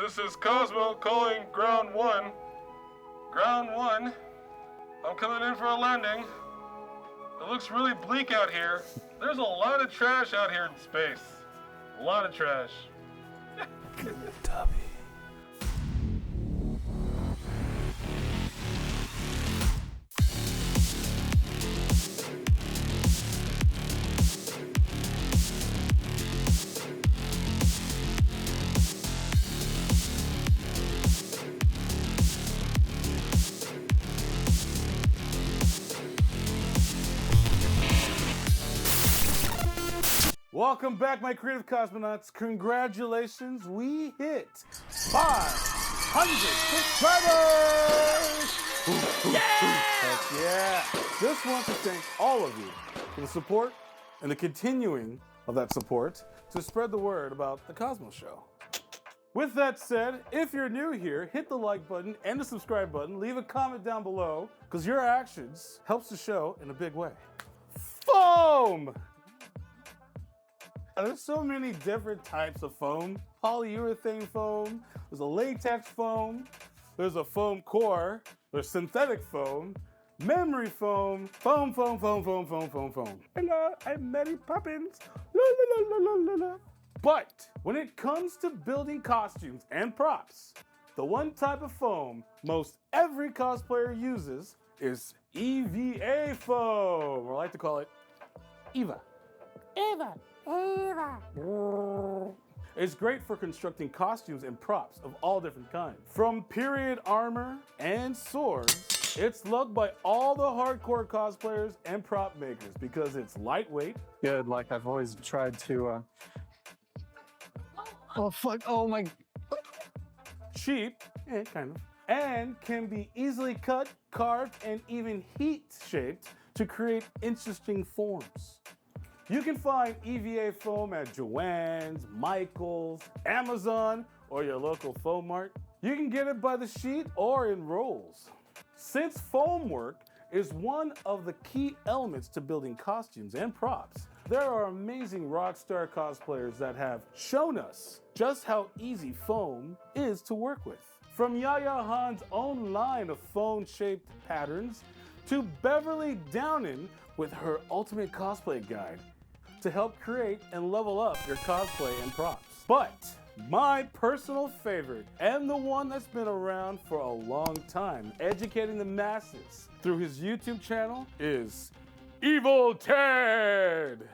this is Cosmoe calling ground one. Ground one, I'm coming in for a landing. It looks really bleak out here. There's a lot of trash out here in space. A lot of trash. Tubby. Welcome back, my creative cosmonauts. Congratulations, we hit 500 subscribers! Yeah! Just want to thank all of you for the support and the continuing of that support to spread the word about the Cosmo Show. With that said, if you're new here, hit the like button and the subscribe button. Leave a comment down below, because your actions helps the show in a big way. Foam! There's so many different types of foam. Polyurethane foam, there's a latex foam, there's a foam core, there's synthetic foam, memory foam, foam. Hello, I'm Mary Poppins. La, la, la, la, la, la. But when it comes to building costumes and props, the one type of foam most every cosplayer uses is EVA foam, or I like to call it EVA. It's great for constructing costumes and props of all different kinds. From period armor and swords, it's loved by all the hardcore cosplayers and prop makers because it's lightweight. Good, like I've always tried to, Oh, fuck, oh my... Cheap, kind of, and can be easily cut, carved, and even heat shaped to create interesting forms. You can find EVA foam at Joann's, Michael's, Amazon, or your local foam mart. You can get it by the sheet or in rolls. Since foam work is one of the key elements to building costumes and props, there are amazing rockstar cosplayers that have shown us just how easy foam is to work with. From Yaya Han's own line of foam-shaped patterns to Beverly Downen with her ultimate cosplay guide to help create and level up your cosplay and props. But my personal favorite, and the one that's been around for a long time, educating the masses through his YouTube channel, is Evil Ted.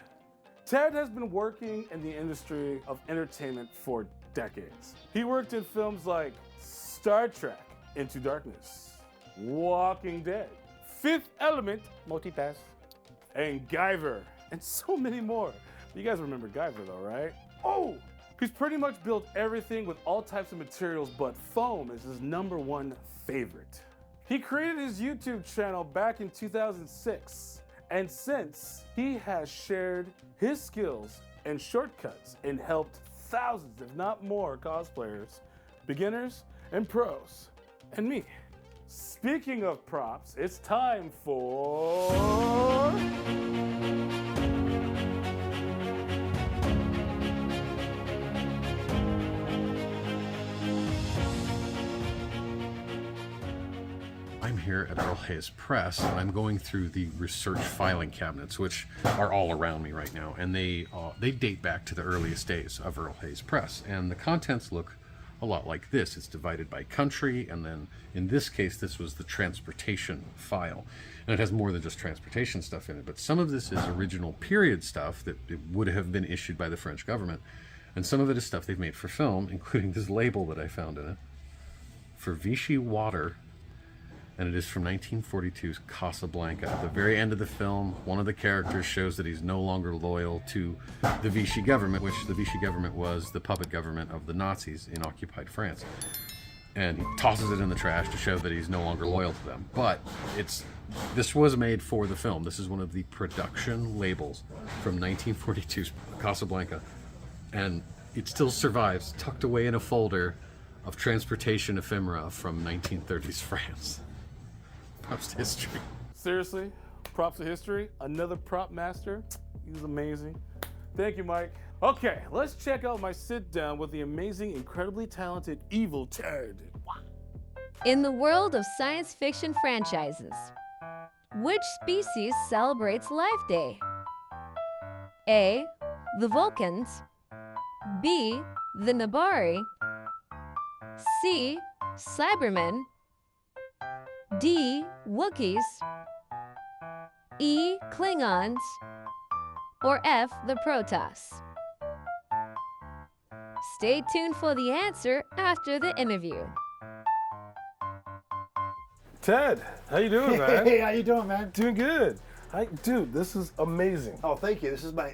Ted has been working in the industry of entertainment for decades. He worked in films like Star Trek, Into Darkness, Walking Dead, Fifth Element, Multipass, and Guyver, and so many more. You guys remember Guyver though, right? Oh! He's pretty much built everything with all types of materials, but foam is his #1 favorite. He created his YouTube channel back in 2006, and since he has shared his skills and shortcuts and helped thousands, if not more, cosplayers, beginners and pros, and me. Speaking of props, it's time for... I'm here at Earl Hayes Press, and I'm going through the research filing cabinets, which are all around me right now, and they date back to the earliest days of Earl Hayes Press, and the contents look a lot like this. It's divided by country, and then in this case this was the transportation file, and it has more than just transportation stuff in it, but some of this is original period stuff that it would have been issued by the French government, and some of it is stuff they've made for film, including this label that I found in it for Vichy water, and it is from 1942's Casablanca. At the very end of the film, one of the characters shows that he's no longer loyal to the Vichy government, which the Vichy government was the puppet government of the Nazis in occupied France. And he tosses it in the trash to show that he's no longer loyal to them. But this was made for the film. This is one of the production labels from 1942's Casablanca. And it still survives, tucked away in a folder of transportation ephemera from 1930s France. Props to history. Seriously, props to history. Another prop master. He's amazing. Thank you, Mike. Okay, let's check out my sit down with the amazing, incredibly talented Evil Ted. In the world of science fiction franchises, which species celebrates Life Day? A. The Vulcans. B. The Nabari. C. Cybermen. D. Wookiees. E. Klingons. Or F. The Protoss. Stay tuned for the answer after the interview. Ted, how you doing, man? Hey, how you doing, man? Doing good. Dude, this is amazing. Oh, thank you. This is my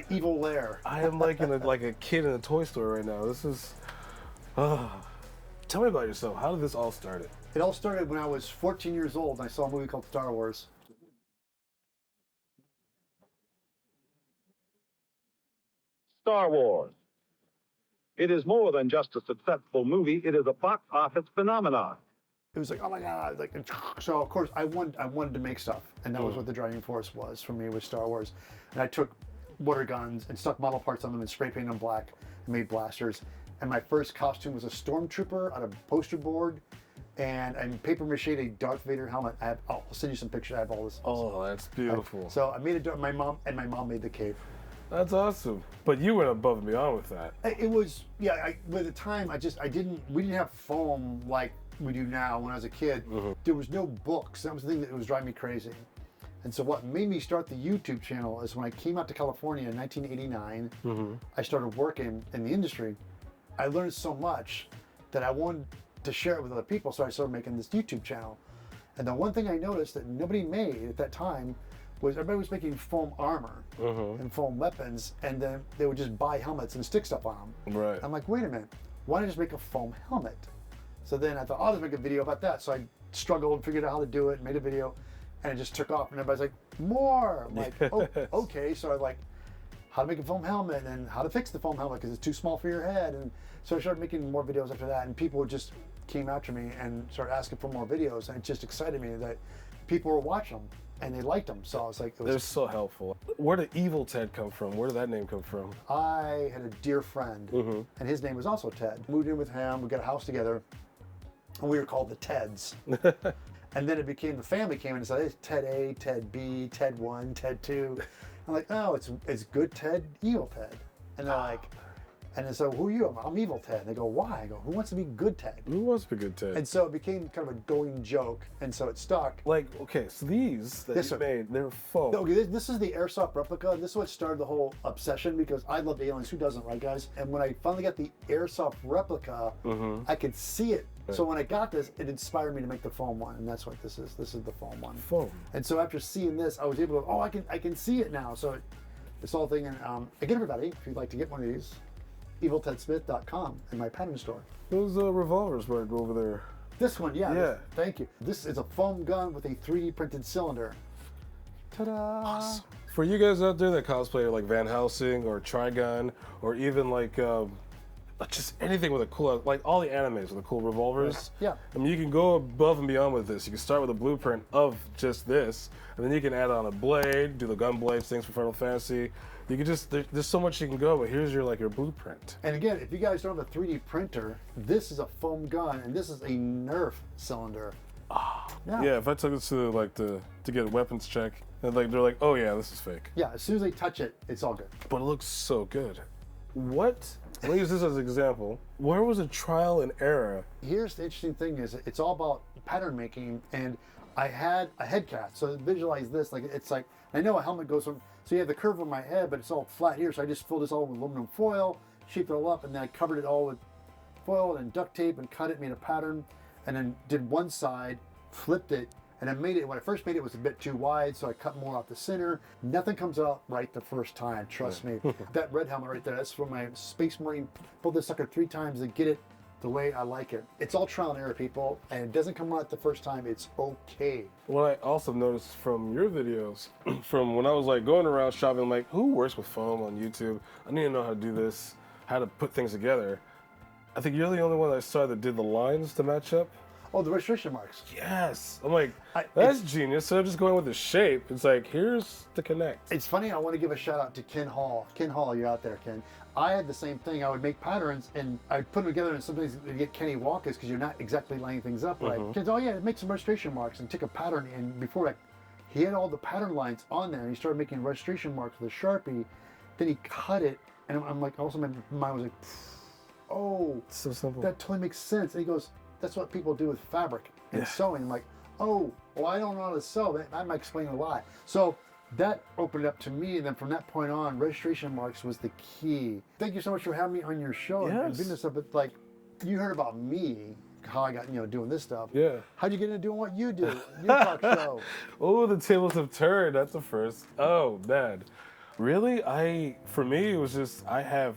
evil lair. I am like like a kid in a toy store right now. This is. Tell me about yourself. How did this all start? It all started when I was 14 years old and I saw a movie called Star Wars. Star Wars. It is more than just a successful movie, it is a box office phenomenon. It was like, oh my God, like, so of course I wanted to make stuff, and that was what the driving force was for me with Star Wars. And I took water guns and stuck model parts on them and spray painted them black and made blasters. And my first costume was a stormtrooper on a poster board, and I paper mache a Darth Vader helmet. I'll send you some pictures. I have all this. Oh, that's beautiful. So I made it. My mom made the cape. That's awesome. But you went above and beyond with that. It was, yeah. By the time we didn't have foam like we do now. When I was a kid, there was no books. That was the thing that was driving me crazy. And so what made me start the YouTube channel is when I came out to California in 1989, I started working in the industry. I learned so much that I wanted to share it with other people, so I started making this YouTube channel. And the one thing I noticed that nobody made at that time was everybody was making foam armor and foam weapons, and then they would just buy helmets and stick stuff on them. Right. I'm like, wait a minute, why don't I just make a foam helmet? So then I thought, oh, I'll just make a video about that. So I struggled and figured out how to do it, made a video, and it just took off. And everybody's like, more. I'm like, oh, okay. So I like how to make a foam helmet and how to fix the foam helmet because it's too small for your head. And so I started making more videos after that, and people just came after me and started asking for more videos, and it just excited me that people were watching them and they liked them. So I was like, They're so helpful. Where did Evil Ted come from? Where did that name come from? I had a dear friend, and his name was also Ted. Moved in with him, we got a house together, and we were called the Teds. And then it became, the family came in and said, hey, Ted A, Ted B, Ted 1, Ted 2. I'm like, oh, it's good Ted, evil Ted. And they're like, and they said, who are you? I'm evil Ted. And they go, why? I go, who wants to be good Ted? Who wants to be good Ted? And so it became kind of a going joke, and so it stuck. Like, okay, so these that you made, they're foam. Okay, this is the airsoft replica. This is what started the whole obsession because I love aliens. Who doesn't, right, guys? And when I finally got the airsoft replica, I could see it. So when I got this, it inspired me to make the foam one, and that's what this is. This is the foam one. Foam. And so after seeing this, I was able to go, oh, I can see it now. So this whole thing, and again, everybody, if you'd like to get one of these, eviltedsmith.com in my pattern store. Those revolvers right over there. This one, yeah. Yeah. Thank you. This is a foam gun with a 3D printed cylinder. Ta-da! Awesome. For you guys out there that cosplay like Van Helsing or Trigun or even like just anything with a cool, like all the animes with the cool revolvers. Yeah. I mean, you can go above and beyond with this. You can start with a blueprint of just this, and then you can add on a blade, do the gun blades things for Final Fantasy. You can just, there's so much you can go, but here's your your blueprint. And again, if you guys don't have a 3D printer, this is a foam gun, and this is a Nerf cylinder. Yeah, if I took this to to get a weapons check, and they're like, oh yeah, this is fake. Yeah, as soon as they touch it, it's all good. But it looks so good. I'll use this as an example. Where was a trial and error? Here's the interesting thing is it's all about pattern making, and I had a head cast. So visualize this, it's like, I know a helmet goes from, so you have the curve on my head, but it's all flat here. So I just filled this all with aluminum foil, shaped it all up, and then I covered it all with foil and duct tape and cut it, made a pattern, and then did one side, flipped it, and I made it, when I first made it, it was a bit too wide, so I cut more off the center. Nothing comes out right the first time, trust me. That red helmet right there, that's from my Space Marine. Pulled this sucker 3 times to get it the way I like it. It's all trial and error, people, and it doesn't come out the first time, it's okay. What I also noticed from your videos, from when I was going around shopping, who works with foam on YouTube? I need to know how to do this, how to put things together. I think you're the only one I saw that did the lines to match up. Oh, the registration marks. Yes. I'm like, I- that's genius. So I'm just going with the shape. It's like, here's the connect. It's funny, I want to give a shout out to Ken Hall. Ken Hall, you're out there, Ken. I had the same thing. I would make patterns and I'd put them together, and sometimes you get Kenny Walkers because you're not exactly lining things up right. Ken's, oh yeah, make some registration marks and take a pattern. And before that, he had all the pattern lines on there, and he started making registration marks with a Sharpie. Then he cut it, and I'm like, also my mind was like, oh, So simple. that totally makes sense. And he goes, that's what people do with fabric and sewing. I'm like, oh, well, I don't know how to sew. That might explain a lot. So that opened up to me, and then from that point on, registration marks was the key. Thank you so much for having me on your show and Yes. doing this stuff. But like, you heard about me, how I got, doing this stuff. Yeah. How'd you get into doing what you do? Your talk show. Oh, the tables have turned. That's the first. Oh, man. Really? For me, it was just, I have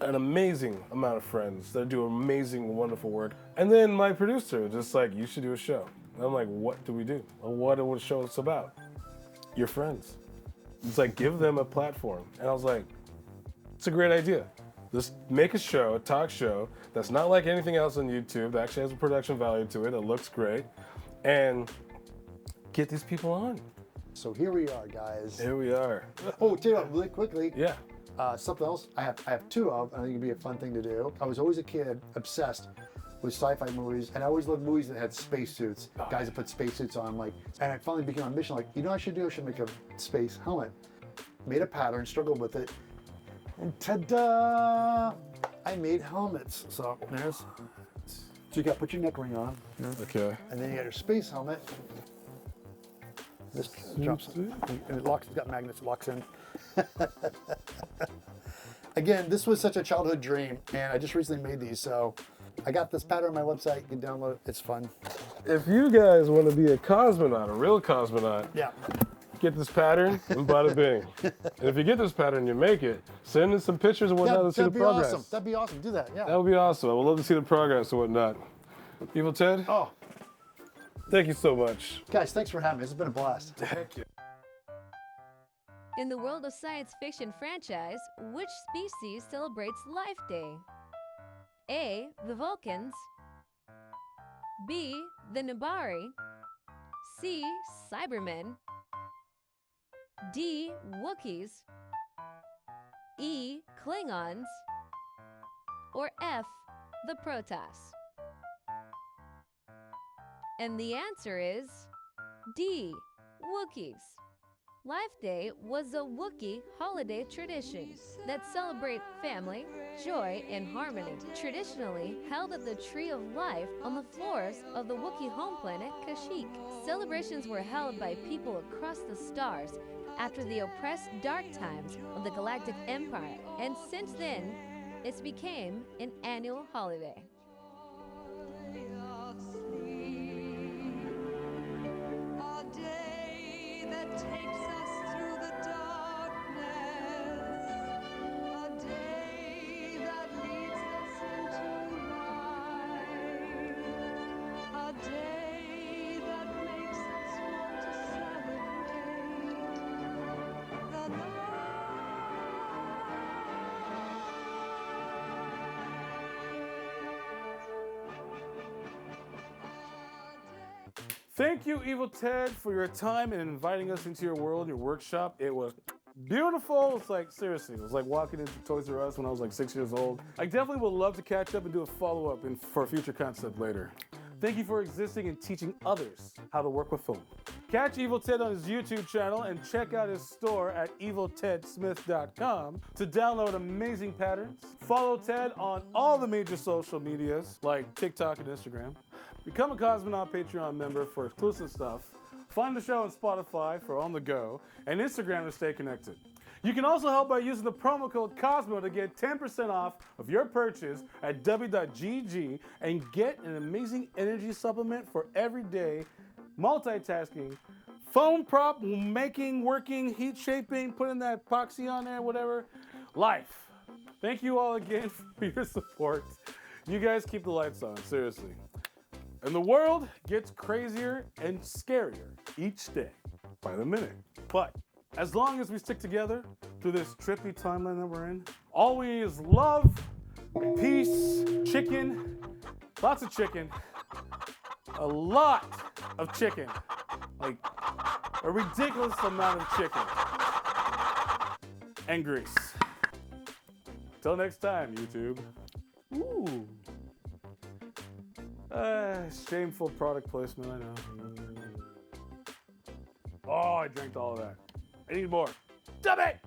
an amazing amount of friends that do amazing, wonderful work. And then my producer, just like, you should do a show. And I'm like, what do we do? What a show it's about? Your friends. It's like, give them a platform. And I was like, it's a great idea. Just make a show, a talk show, that's not like anything else on YouTube, that actually has a production value to it, it looks great, and get these people on. So here we are, guys. Here we are. Oh, tell you what, really quickly. Yeah. Something else I have two of, and I think it'd be a fun thing to do. I was always a kid obsessed with sci-fi movies, and I always loved movies that had spacesuits, guys that put spacesuits on. Like, and I finally became on a mission. Like, you know what I should do? I should make a space helmet. Made a pattern, struggled with it, and ta-da! I made helmets. So there's. So you got to put your neck ring on, Okay. and then you got your space helmet. This drops, and it locks. It's got magnets. It locks in. Again, this was such a childhood dream, and I just recently made these. So I got this pattern on my website. You can download it. It's fun. If you guys want to be a cosmonaut, a real cosmonaut, Yeah. get this pattern and bada bing. And if you get this pattern, you make it, send in some pictures and whatnot to see the That'd be progress. awesome. That'd be awesome. Do that. Yeah. That would be awesome. I would love to see the progress and whatnot. Evil Ted, Oh, thank you so much. guys, thanks for having me. This has been a blast. Heck yeah. In the world of science fiction franchise, which species celebrates Life Day? A. The Vulcans. B. The Nabari. C. Cybermen. D. Wookiees. E. Klingons. Or F. The Protoss. And the answer is D. Wookiees. Life Day was a Wookiee holiday tradition that celebrates family, joy, and harmony, traditionally held at the Tree of Life on the floors of the Wookiee home planet Kashyyyk. Celebrations were held by people across the stars after the oppressed dark times of the Galactic Empire, and since then, it's became an annual holiday. A day that takes us through the darkness, a day that leads us into light, a day that makes us want to celebrate the night. Thank you, Evil Ted, for your time and inviting us into your world, your workshop. It was beautiful. It's like, seriously, it was like walking into Toys R Us when I was like 6 years old. I definitely would love to catch up and do a follow-up for a future concept later. Thank you for existing and teaching others how to work with foam. Catch Evil Ted on his YouTube channel and check out his store at eviltedsmith.com to download amazing patterns. Follow Ted on all the major social medias like TikTok and Instagram. Become a Cosmonaut Patreon member for exclusive stuff. Find the show on Spotify for On The Go and Instagram to stay connected. You can also help by using the promo code Cosmo to get 10% off of your purchase at w.gg and get an amazing energy supplement for everyday multitasking, foam prop making, working, heat shaping, putting that epoxy on there, whatever. Life. Thank you all again for your support. You guys keep the lights on, seriously. And the world gets crazier and scarier each day by the minute. But as long as we stick together through this trippy timeline that we're in, always love, peace, chicken, lots of chicken, a lot of chicken. Like a ridiculous amount of chicken. And grease. Till next time, YouTube. Ooh. Shameful product placement, I know. Oh, I drank all of that. I need more. Dump it!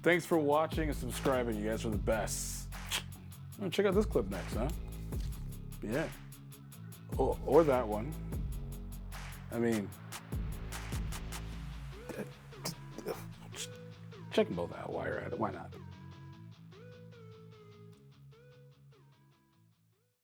Thanks for watching and subscribing. You guys are the best. I'm gonna check out this clip next, huh? Yeah. Or that one. I mean, check them both out while you're at it. Why not?